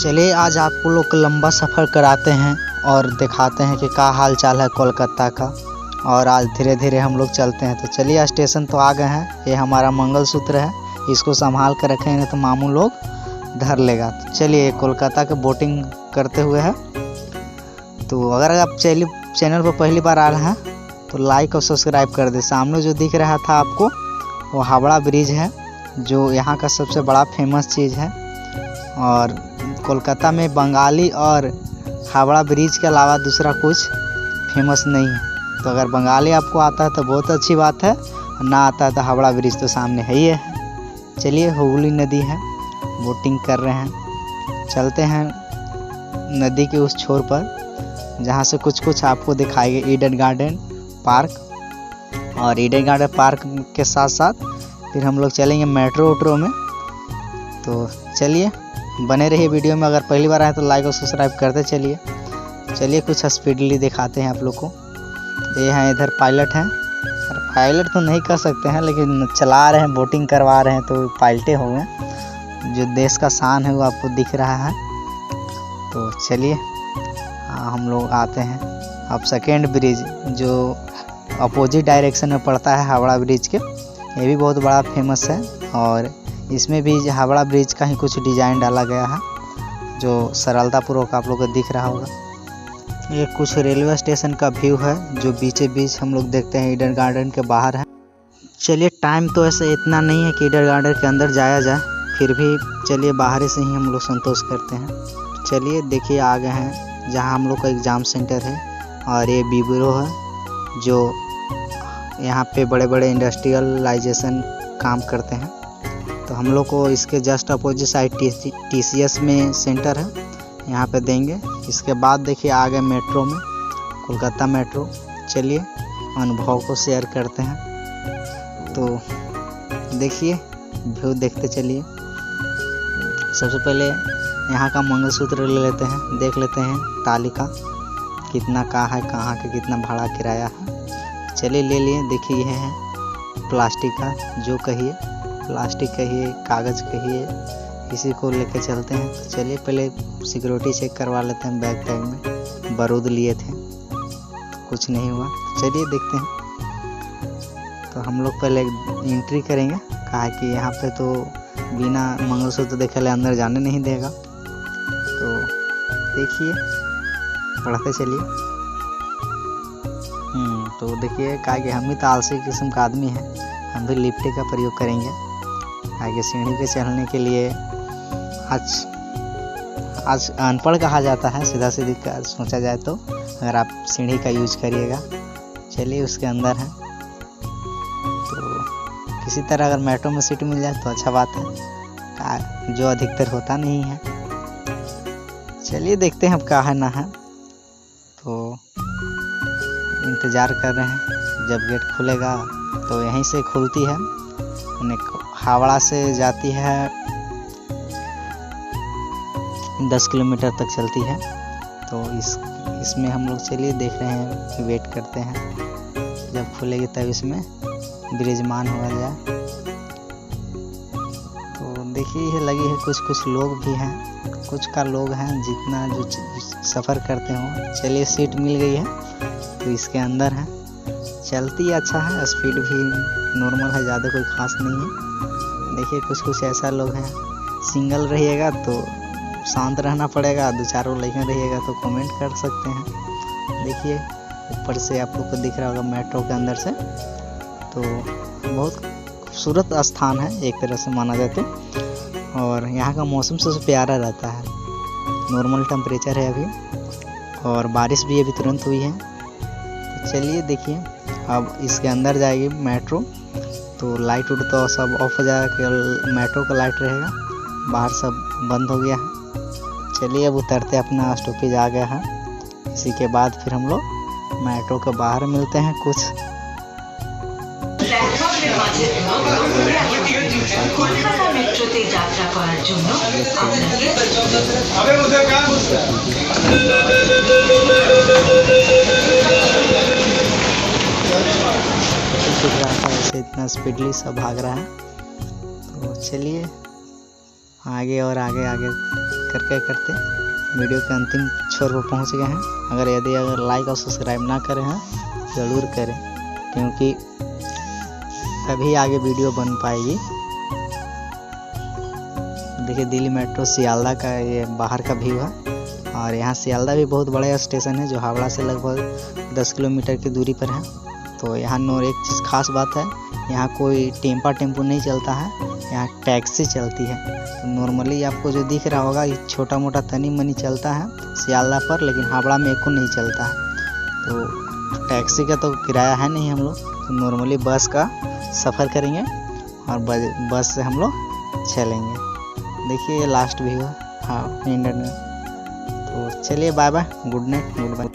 चलिए आज आपको लोग लंबा सफ़र कराते हैं और दिखाते हैं कि क्या हाल चाल है कोलकाता का। और आज धीरे धीरे हम लोग चलते हैं। तो चलिए स्टेशन तो आ गए हैं। ये हमारा मंगलसूत्र है, इसको संभाल कर रखें नहीं तो मामू लोग धर लेगा। तो चलिए कोलकाता के बोटिंग करते हुए है। तो अगर आप चैनल पर पहली बार आ रहे हैं तो लाइक और सब्सक्राइब कर दे। सामने जो दिख रहा था आपको वो हावड़ा ब्रिज है, जो यहाँ का सबसे बड़ा फेमस चीज़ है। और कोलकाता में बंगाली और हावड़ा ब्रिज के अलावा दूसरा कुछ फेमस नहीं है। तो अगर बंगाली आपको आता है तो बहुत अच्छी बात है, ना आता है तो हावड़ा ब्रिज तो सामने है ही है। चलिए हुगली नदी है, बोटिंग कर रहे हैं। चलते हैं नदी के उस छोर पर जहाँ से कुछ आपको दिखाएंगे ईडन गार्डन पार्क। और ईडन गार्डन पार्क के साथ साथ फिर हम लोग चलेंगे मेट्रो में। तो चलिए बने रहिए वीडियो में। अगर पहली बार आए तो लाइक और सब्सक्राइब करते चलिए कुछ स्पीडली दिखाते हैं आप लोग को। ये हैं इधर पायलट हैं, पायलट तो नहीं कर सकते हैं लेकिन चला रहे हैं, बोटिंग करवा रहे हैं तो पायलटे हो गए। जो देश का शान है वो आपको दिख रहा है। तो चलिए हम लोग आते हैं अब सेकेंड ब्रिज, जो अपोजिट डायरेक्शन में पड़ता है हावड़ा ब्रिज के। ये भी बहुत बड़ा फेमस है और इसमें भी हावड़ा ब्रिज का ही कुछ डिज़ाइन डाला गया है जो सरलतापूर्वक आप लोग को दिख रहा होगा। ये कुछ रेलवे स्टेशन का व्यू है जो बीचे बीच हम लोग देखते हैं ईडन गार्डन के बाहर है। चलिए टाइम तो ऐसे इतना नहीं है कि ईडन गार्डन के अंदर जाया जाए, फिर भी चलिए बाहर से ही हम लोग संतोष करते हैं। चलिए देखिए आ गए हैं जहाँ हम लोग का एग्ज़ाम सेंटर है। और ये बीबरो है जो यहाँ पे बड़े बड़े इंडस्ट्रियलाइजेशन काम करते हैं। तो हम लोग को इसके जस्ट अपोजिट साइड TCS में सेंटर है, यहाँ पे देंगे। इसके बाद देखिए आ गए मेट्रो में, कोलकाता मेट्रो। चलिए अनुभव को शेयर करते हैं। तो देखिए व्यू देखते चलिए। सबसे पहले यहाँ का मंगलसूत्र ले लेते हैं, देख लेते हैं तालिका कितना का है, कहाँ का कितना भाड़ा किराया है। चलिए ले लिए। देखिए यह है प्लास्टिक का, जो कहिए प्लास्टिक कहिए कागज़ कहिए, इसी को लेके चलते हैं। तो चलिए पहले सिक्योरिटी चेक करवा लेते हैं। बैग टैग में बारूद लिए थे, कुछ नहीं हुआ। चलिए देखते हैं। तो हम लोग पहले एंट्री करेंगे, कहा कि यहाँ पे तो बिना मंगलसूत्र देखे ले अंदर जाने नहीं देगा। तो देखिए पढ़ते चलिए। तो देखिए कहा कि हम भी तो आलसी किस्म का आदमी हैं, हम भी लिफ्ट का प्रयोग करेंगे। आगे सीढ़ी पे चढ़ने के लिए आज अनपढ़ कहा जाता है, सीधा सीधी सोचा जाए तो, अगर आप सीढ़ी का यूज करिएगा। चलिए उसके अंदर है। तो किसी तरह अगर मेट्रो में सीट मिल जाए तो अच्छा बात है, जो अधिकतर होता नहीं है। चलिए देखते हैं अब क्या है ना है। तो इंतज़ार कर रहे हैं जब गेट खुलेगा। तो यहीं से खुलती है, हावड़ा से जाती है 10 किलोमीटर तक चलती है। तो इसमें हम लोग चलिए देख रहे हैं, वेट करते हैं जब खुलेगी तब इसमें विराजमान हो जाए। तो देखिए ये लगी है, कुछ लोग भी हैं, कुछ का लोग हैं जितना जो सफ़र करते हो। चलिए सीट मिल गई है तो इसके अंदर है। चलती अच्छा है, स्पीड भी नॉर्मल है, ज़्यादा कोई खास नहीं है। देखिए कुछ ऐसा लोग हैं। सिंगल रहिएगा तो शांत रहना पड़ेगा, 2-4 लड़के रहिएगा तो कमेंट कर सकते हैं। देखिए ऊपर से आप लोग को दिख रहा होगा मेट्रो के अंदर से। तो बहुत खूबसूरत स्थान है एक तरह से माना जाए तो। और यहाँ का मौसम सबसे प्यारा रहता है, नॉर्मल टेम्परेचर है अभी, और बारिश भी अभी तुरंत हुई है। तो चलिए देखिए अब इसके अंदर जाएगी मेट्रो। तो लाइट तो सब ऑफ हो जाएगा, केवल मेट्रो का लाइट रहेगा, बाहर सब बंद हो गया है। चलिए अब उतरते अपना स्टॉपेज आ गया है। इसी के बाद फिर हम लोग मेट्रो के बाहर मिलते हैं। कुछ ऐसे इतना स्पीडली सब भाग रहा है। तो चलिए आगे और आगे करते करते वीडियो के अंतिम छोर पर पहुंच गए हैं। अगर लाइक और सब्सक्राइब ना करें हैं ज़रूर करें, क्योंकि तभी आगे वीडियो बन पाएगी। देखिए दिल्ली मेट्रो सियालदा का ये बाहर का व्यू है। और यहाँ सियालदा भी बहुत बड़ा स्टेशन है जो हावड़ा से लगभग 10 किलोमीटर की दूरी पर है। तो यहाँ एक चीज़ खास बात है, यहाँ कोई टेम्पो नहीं चलता है, यहाँ टैक्सी चलती है। तो नॉर्मली आपको जो दिख रहा होगा ये छोटा मोटा तनी मनी चलता है सियालदा पर, लेकिन हावड़ा में एको नहीं चलता है। तो टैक्सी का तो किराया है नहीं, हम लोग तो नॉर्मली बस का सफ़र करेंगे और बस से हम लोग चलेंगे। देखिए ये लास्ट व्यू है हाँ इंडियन में। तो चलिए bye bye, good night, good bye.